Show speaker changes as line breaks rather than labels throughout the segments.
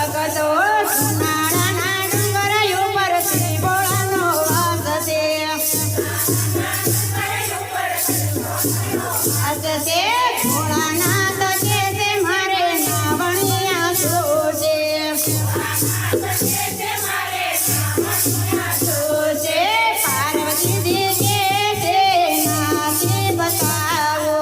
અગતો સુનાળાના ડુંગર ઉપર શ્રી ભોળાનો વાસ છે. હસશે ભોળાનાથ કે છે મારે નાવણિયા સોજે. સોજે પાર્વતીજી કે છે નાચી બતાવો.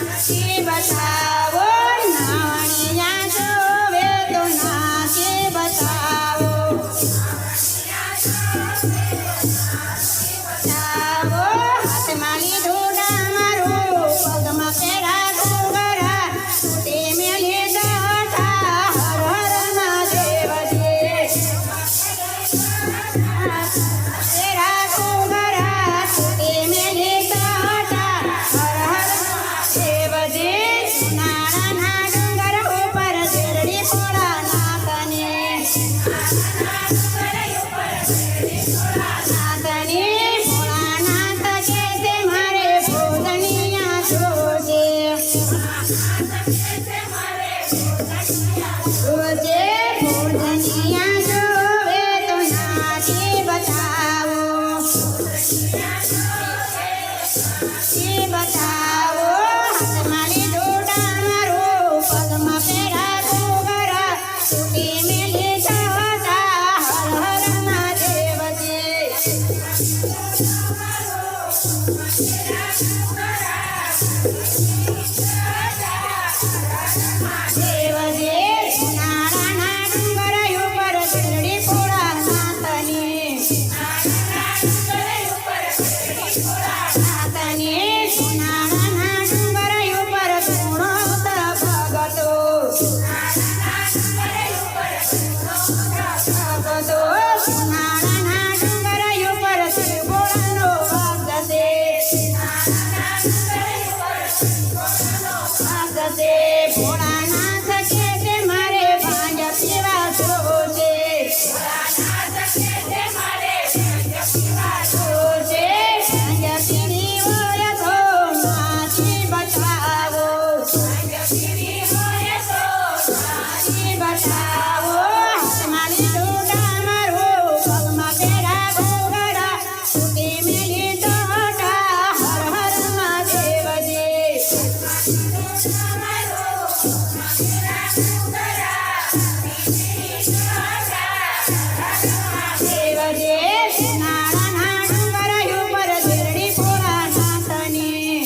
નાચી બતાવો નાવણિયા જોવે તો નાચી બતાવો. બતાવો હાથમાં લીધું ડામરું પગમાં પહેરા ઘૂંઘરા તે મેલી દાઢા હર હર મહાદેવજી. પહેરા ઘૂંઘરા તે મેલી દાઢા હર હર મહાદેવજી. સુનાળાના ડુંગર ઉપર શેરડી ભોળાનાથની. નાથની ભોળાનાથ કે છે મારે ભોજનિયા સોજે. સોજે ભોજનિયા જોવે તો નાચી બતાવો. નાચી બતાવો હાથમાં લીધું ડામરું પગમાં પહેરા ઘૂંઘરા તૂટી મેલી દાઢા હર હર મહાદેવજી. દેવજી સુનાળાના ડુંગર ઉપર શેરડી ભોળાનાથની. નાથની સુનાળાના ડુંગર ઉપર ગુણોત ભગતો. ભગતો સુનાળાના ડુંગર ઉપર શ્રી ભોળાનો વાસ છે. વાસ છે ભોળાનાથ કે છે મારે ભાંજ પીવા સોજે. સોજે ભાંજ પીવી હોય તો નાચી બતાવો. નાચી બતાવો હાથમાં લીધું ડામરું પગમાં પહેરા ઘૂંઘરા તૂટી મેલી દાઢા હર હર મહાદેવજી. દેવજી સુનાળાના ડુંગર ઉપર શેરડી ભોળાનાથની.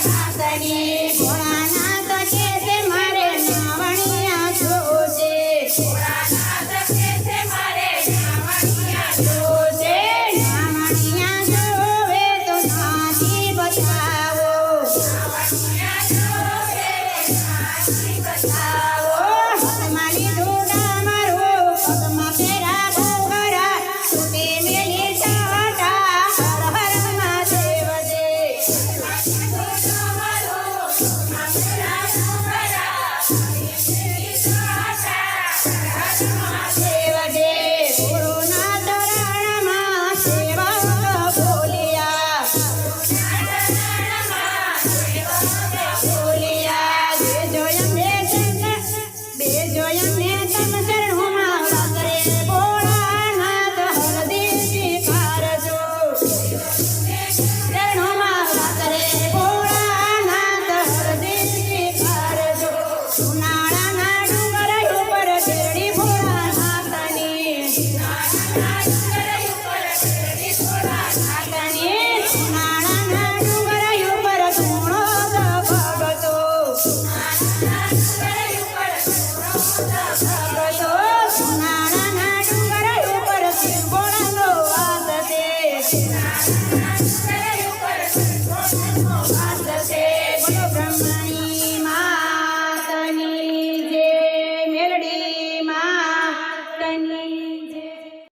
નાથની ભોળાનાથ કે છે મારે નાવણિયા સોજે. સોજે નાવણિયા જોવે તો નાચી બતાવો. બતાવો હાથમાં લીધું ડામરું પગમાં પહેરા ઘૂંઘરા તૂટી મેલી દાઢા હર હર મહાદેવજી. દેવજી ગુરુના ચરણમાં સેવક બોલ્યા. બોલ્યા બેજો એમને તમ શરણોમાં વાગરે ભોળાનાથ હળદી સ્વીકારજો. શરણોમાં વાગરે ભોળાનાથ હળદી સ્વીકારજો. સુનાળાના ડુંગર ઉપર શેરડી ભોળાનાથની. નાથની સુનાળાના ડુંગર ઉપર ગુણોત ભગતો. ભગતો સુનાળાના ડુંગર ઉપર શ્રી ભોળાનો વાસ છે. વાસ